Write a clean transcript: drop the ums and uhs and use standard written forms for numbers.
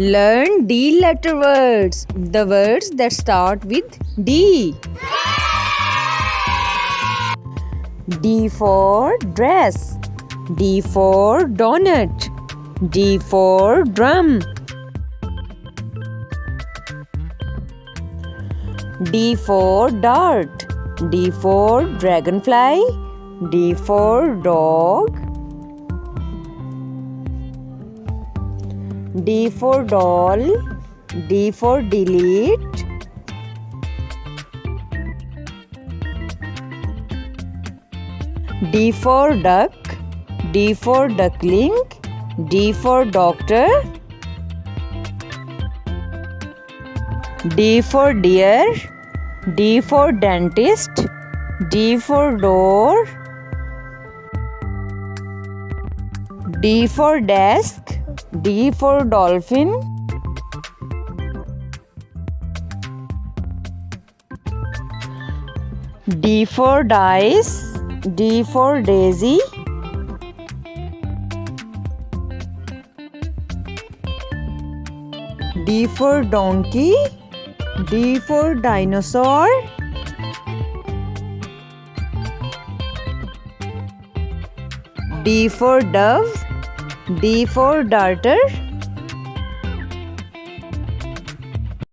Learn D letter words. The words that start with D. D for dress. D for donut. D for drum. D for dart. D for dragonfly. D for dog. D for doll. D for delete. D for duck. D for duckling. D for doctor. D for deer. D for dentist. D for door. D for desk. D for dolphin. D for dice. D for daisy. D for donkey. D for dinosaur. D for dove. D for darter.